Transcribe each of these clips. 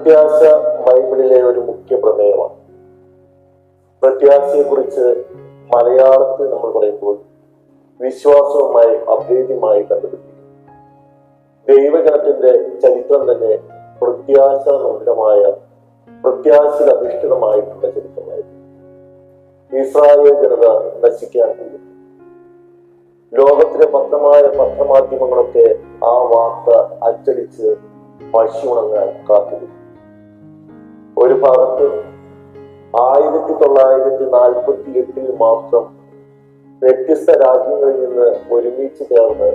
പ്രത്യാശ ബൈബിളിലെ ഒരു മുഖ്യ പ്രമേയമാണ്. പ്രത്യാശയെക്കുറിച്ച് മലയാളത്തിൽ നമ്മൾ പറയുമ്പോൾ വിശ്വാസവുമായി അഭേദ്യമായി ബന്ധപ്പെട്ടിരിക്കുന്നു. ദൈവജനത്തിന്റെ ചരിത്രം തന്നെ പ്രത്യാശ നിർഭരമായ, പ്രത്യാശയിൽ അധിഷ്ഠിതമായിട്ടുള്ള ചരിത്രമായിരുന്നു. ഇസ്രായേൽ ജനത നശിക്കാൻ പോകുന്നു. ലോകത്തിലെ പത്രമാധ്യമങ്ങളൊക്കെ ആ വാർത്ത അച്ചടിച്ച് പശുണങ്ങാൻ കാത്തിരുന്നു. ഒരു ഭാഗത്ത് 1948 മാത്രം വ്യത്യസ്ത രാജ്യങ്ങളിൽ നിന്ന് ഒരുമിച്ച് ചേർന്ന്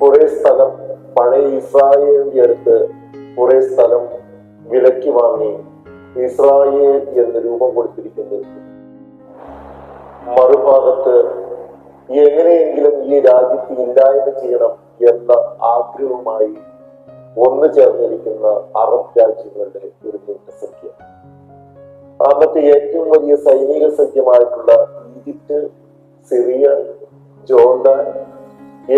കുറെ സ്ഥലം പഴയ ഇസ്രായേലിന്റെ അടുത്ത് കുറെ സ്ഥലം വിലക്കി വാങ്ങി ഇസ്രായേൽ എന്ന് രൂപം കൊടുത്തിരിക്കുന്നു. മറുഭാഗത്ത് എങ്ങനെയെങ്കിലും ഈ രാജ്യത്ത് ഇല്ലായ്മ ചെയ്യണം എന്ന ആഗ്രഹവുമായി ഒന്നു ചേർന്നിരിക്കുന്ന അറബ് രാജ്യങ്ങളുടെ ഒരു സഖ്യം. അന്നത്തെ ഏറ്റവും വലിയ സൈനിക സഖ്യമായിട്ടുള്ള ഈജിപ്ത്, സിറിയ, ജോർഡാൻ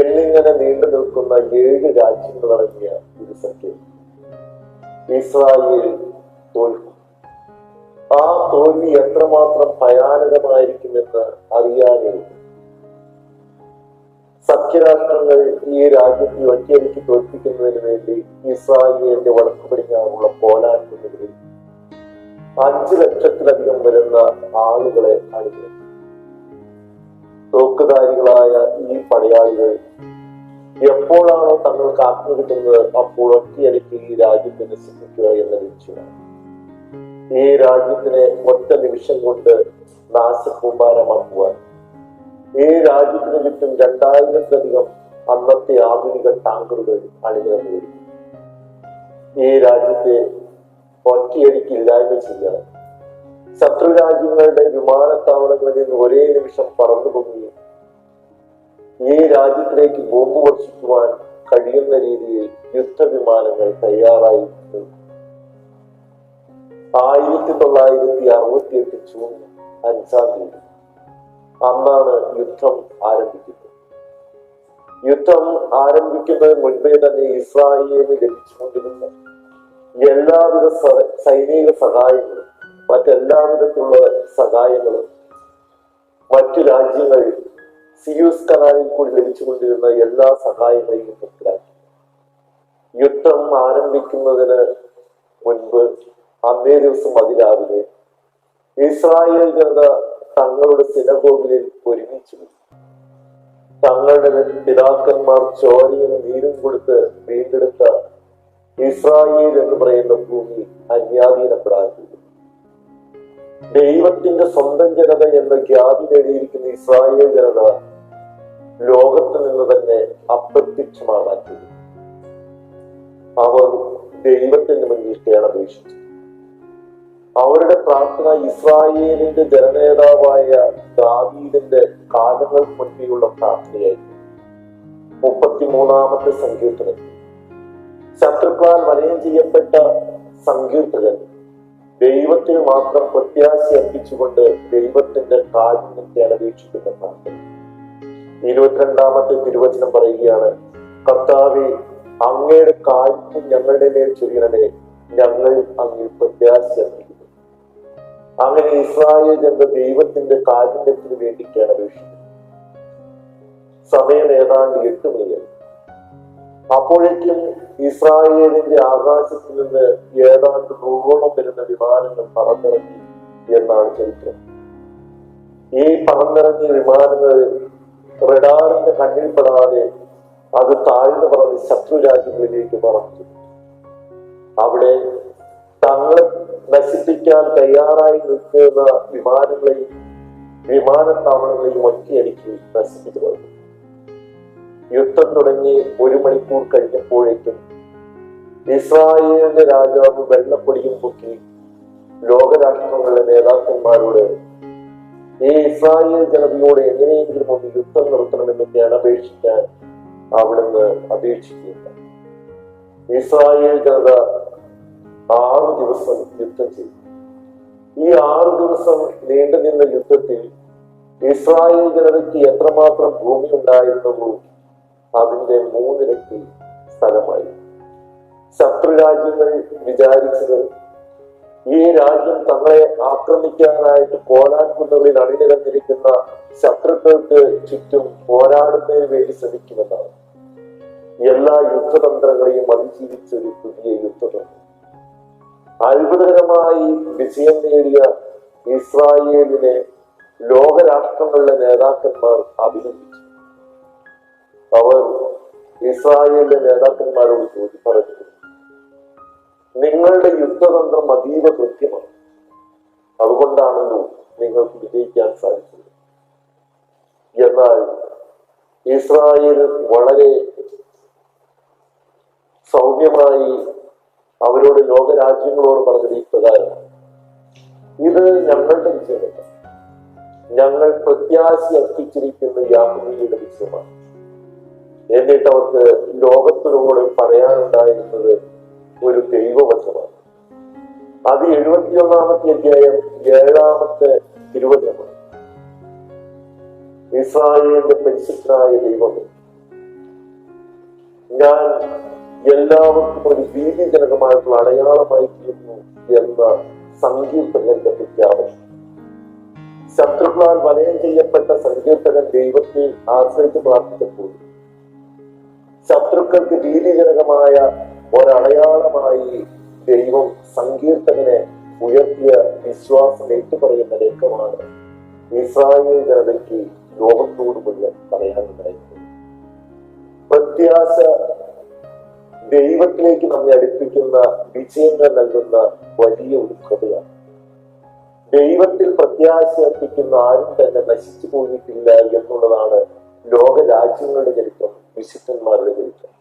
എന്നിങ്ങനെ നീണ്ടു നിൽക്കുന്ന 7 രാജ്യങ്ങളടങ്ങിയ ഒരു സഖ്യം ഇസ്രായേൽ തോൽക്കും. ആ തോൽവി എത്രമാത്രം ഭയാനകമായിരിക്കുമെന്ന് അറിയാനേ സഖ്യരാഷ്ട്രങ്ങൾ ഈ രാജ്യത്തെ ഒറ്റയടിക്ക് തോൽപ്പിക്കുന്നതിന് വേണ്ടി ഇസ്രായേലിന്റെ വടക്കു പടിഞ്ഞാറുള്ള പോലാൻഡിൽ 5 ലക്ഷത്തിലധികം വരുന്ന ആളുകളെ അണിനിരത്തി. തോക്കുധാരികളായ ഈ പടയാളികൾ എപ്പോഴാണോ തങ്ങൾക്ക് ആജ്ഞ കിട്ടുന്നത് അപ്പോൾ ഒറ്റയടിക്ക് ഈ രാജ്യത്തെ നശിപ്പിക്കുക എന്ന ലക്ഷ്യമാണ്. ഈ രാജ്യത്തിനെ ഒറ്റ നിമിഷം കൊണ്ട് നാശകൂമ്പാരമാക്കുവാൻ ഈ രാജ്യത്തിന് ചുറ്റും 2000-ലധികം അന്നത്തെ ആധുനിക ടാങ്കറുകൾ അണിനിരന്നു വരും. ഈ രാജ്യത്തെ ഒറ്റയടിക്ക് ഇല്ലായ്മ ചെയ്യാൻ ശത്രു രാജ്യങ്ങളുടെ വിമാനത്താവളങ്ങളിൽ നിന്ന് ഒരേ നിമിഷം പറന്നു പൊങ്ങി ഈ രാജ്യത്തിലേക്ക് ബോംബ് വർഷിക്കുവാൻ കഴിയുന്ന രീതിയിൽ യുദ്ധവിമാനങ്ങൾ തയ്യാറായി നിൽക്കും. 1968 ജൂൺ 5 അന്നാണ് യുദ്ധം ആരംഭിക്കുന്നത്. യുദ്ധം ആരംഭിക്കുന്നതിന് മുൻപേ തന്നെ ഇസ്രായേലിന് ലഭിച്ചുകൊണ്ടിരുന്ന എല്ലാവിധ സൈനിക സഹായങ്ങളും മറ്റെല്ലാവിധത്തിലുള്ള സഹായങ്ങളും മറ്റു രാജ്യങ്ങൾ സിയൂസ് കനാലിൽ കൂടി ലഭിച്ചുകൊണ്ടിരുന്ന എല്ലാ സഹായങ്ങളെയും നിർത്തലാക്കി. യുദ്ധം ആരംഭിക്കുന്നതിന് മുൻപ് അന്നേ ദിവസം അതിരാവിലെ ഇസ്രായേൽ ജനത തങ്ങളുടെ സിനഗോഗിൽ ഒരുമിച്ചു. തങ്ങളുടെ പിതാക്കന്മാർ ചോരയും നീരും കൊടുത്ത് വീണ്ടെടുത്ത ഇസ്രായേൽ എന്ന് പറയുന്ന ഭൂമി അന്യാധീനപ്പെടാൻ പോകുന്നു. ദൈവത്തിന്റെ സ്വന്തം ജനത എന്ന ഖ്യാതി നേടിയിരിക്കുന്ന ഇസ്രായേൽ ജനത ലോകത്ത് നിന്ന് തന്നെ അപ്രത്യക്ഷമാകാൻ പോകുന്നു. അവർ ദൈവത്തിന്റെ മുന്നിൽ കേണപേക്ഷിച്ചു. അവരുടെ പ്രാർത്ഥന ഇസ്രായേലിന്റെ ജനനേതാവായ ദാവീദിന്റെ കാലങ്ങൾക്ക് മുൻപേയുള്ള പ്രാർത്ഥനയായിരുന്നു. 33-ാമത്തെ സങ്കീർത്തനം. ശത്രുക്കളാൽ വലയം ചെയ്യപ്പെട്ട സങ്കീർത്തകൻ ദൈവത്തിൽ മാത്രം പ്രത്യാശ അർപ്പിച്ചുകൊണ്ട് ദൈവത്തിന്റെ കാരുണ്യത്തെ അപേക്ഷിക്കുന്ന പ്രാർത്ഥന. 22-ാമത്തെ തിരുവചനം പറയുകയാണ്, കർത്താവേ, അങ്ങയുടെ കാരുണ്യം ഞങ്ങളുടെ മേൽ ചൊരിയണമേ, ഞങ്ങൾ അങ്ങിൽ പ്രത്യാശ അർപ്പിക്കുന്നു. അങ്ങനെ ഇസ്രായേൽ ജനത ദൈവത്തിന്റെ കാരുണ്യത്തിന് വേണ്ടിയിട്ടാണ് അപേക്ഷിക്കുന്നത്. സമയം ഏതാണ്ട് 8 മണിയായി. അപ്പോഴേക്കും ഇസ്രായേലിന്റെ ആകാശത്തിൽ നിന്ന് ഏതാണ്ട് 100ഓളം വരുന്ന വിമാനങ്ങൾ പറന്നിറങ്ങി എന്നാണ് ചരിത്രം. ഈ പറന്നിറങ്ങിയ വിമാനങ്ങൾ റഡാറിന്റെ കണ്ണിൽപ്പെടാതെ അത് താഴ്ന്നു പറന്ന് ശത്രു രാജ്യങ്ങളിലേക്ക് പറന്നു. അവിടെ തങ്ങളെ നശിപ്പിക്കാൻ തയ്യാറായി നിൽക്കുന്ന വിമാനങ്ങളെയും വിമാനത്താവളങ്ങളെയും ഒറ്റയടിക്ക് നശിപ്പിച്ചു കളഞ്ഞു. യുദ്ധം തുടങ്ങി 1 മണിക്കൂർ കഴിഞ്ഞപ്പോഴേക്കും ഇസ്രായേലിന്റെ രാജാവ് വെള്ളപ്പൊടിയും പൊക്കി ലോകരാഷ്ട്രങ്ങളുടെ നേതാക്കന്മാരോട് ഈ ഇസ്രായേൽ ജനതയോട് എങ്ങനെയെങ്കിലും ഒന്ന് യുദ്ധം നിർത്തണമെന്ന് അപേക്ഷിക്കാൻ അവിടുന്ന് അപേക്ഷിക്കുക. ഇസ്രായേൽ ജനത 6 ദിവസം യുദ്ധം ചെയ്തു. ഈ 6 ദിവസം നീണ്ടുനിന്ന യുദ്ധത്തിൽ ഇസ്രായേൽ ജനതയ്ക്ക് എത്രമാത്രം ഭൂമി ഉണ്ടായിരുന്നുവോ അതിന്റെ 3 ഇരട്ടി സ്ഥലമായി. ശത്രുരാജ്യങ്ങൾ വിചാരിച്ചത് ഈ രാജ്യം തങ്ങളെ ആക്രമിക്കാനായിട്ട് കോലാൻകുന്നുകളിൽ അണിനിരന്നിരിക്കുന്ന ശത്രുക്കൾക്ക് ചുറ്റും പോരാടുന്നതിന് വേണ്ടി ശ്രമിക്കുമെന്നാണ്. എല്ലാ യുദ്ധതന്ത്രങ്ങളെയും അതിജീവിച്ച ഒരു പുതിയ യുദ്ധതന്ത്രം. അത്ഭുതകരമായി വിജയം നേടിയ ഇസ്രായേലിനെ ലോകരാഷ്ട്രങ്ങളിലെ നേതാക്കന്മാർ അഭിനന്ദിച്ചു. അവർ ഇസ്രായേലിലെ നേതാക്കന്മാരോട് പറഞ്ഞു, നിങ്ങളുടെ യുദ്ധതന്ത്രം അതീവ കൃത്യമാണ്, അതുകൊണ്ടാണല്ലോ നിങ്ങൾക്ക് വിജയിക്കാൻ സാധിച്ചത്. എന്നാൽ ഇസ്രായേൽ വളരെ സൗമ്യമായി അവരോട് ലോകരാജ്യങ്ങളോട് പറഞ്ഞത് ഈ പ്രകാരം, ഇത് ഞങ്ങളുടെ വിജയമല്ല, ഞങ്ങൾ പ്രത്യാശ അർപ്പിച്ചിരിക്കുന്ന യാഹോവയുടെ വിജയമാണ്. എന്നിട്ട് അവർക്ക് ലോകത്തിനോട് പറയാനുണ്ടായിരുന്നത് ഒരു ദൈവവചനമാണ്. അത് 71-ാമത്തെ അധ്യായം 7-ാമത്തെ തിരുവചനമാണ്. ഇസ്രായേലിന്റെ പരിശുദ്ധനായ ദൈവമേ, ഞാൻ എല്ലാവർക്കും ഒരു ഭീതിജനകമായിട്ടുള്ള അടയാളമായി തീർന്നു എന്ന സങ്കീർത്തകന്റെ പ്രഖ്യാപനം. ശത്രുക്കളാൽ വലയം ചെയ്യപ്പെട്ട സങ്കീർത്തകൻ ദൈവത്തെ ആശ്രയിച്ച് പ്രാർത്ഥിച്ചപ്പോൾ ശത്രുക്കൾക്ക് ഭീതിജനകമായ ഒരടയാളമായി ദൈവം സങ്കീർത്തകനെ ഉയർത്തിയ വിശ്വാസം ഏറ്റുപറയുന്ന രംഗമാണ് ഇസ്രായേൽ ജനതയ്ക്ക് ലോകത്തോട് മുഴുവൻ പറയാനുണ്ടായിരുന്നത്. പ്രത്യാശ ദൈവത്തിലേക്ക് നമ്മെ അടുപ്പിക്കുന്ന വിജയങ്ങൾ നൽകുന്ന വലിയ ഒരു കൃപയാണ്. ദൈവത്തിൽ പ്രത്യാശ അർപ്പിക്കുന്ന ആരും തന്നെ നശിച്ചു പോയിട്ടില്ല എന്നുള്ളതാണ് ലോക രാജ്യങ്ങളുടെ ചരിത്രം, വിശുദ്ധന്മാരുടെ ചരിത്രം.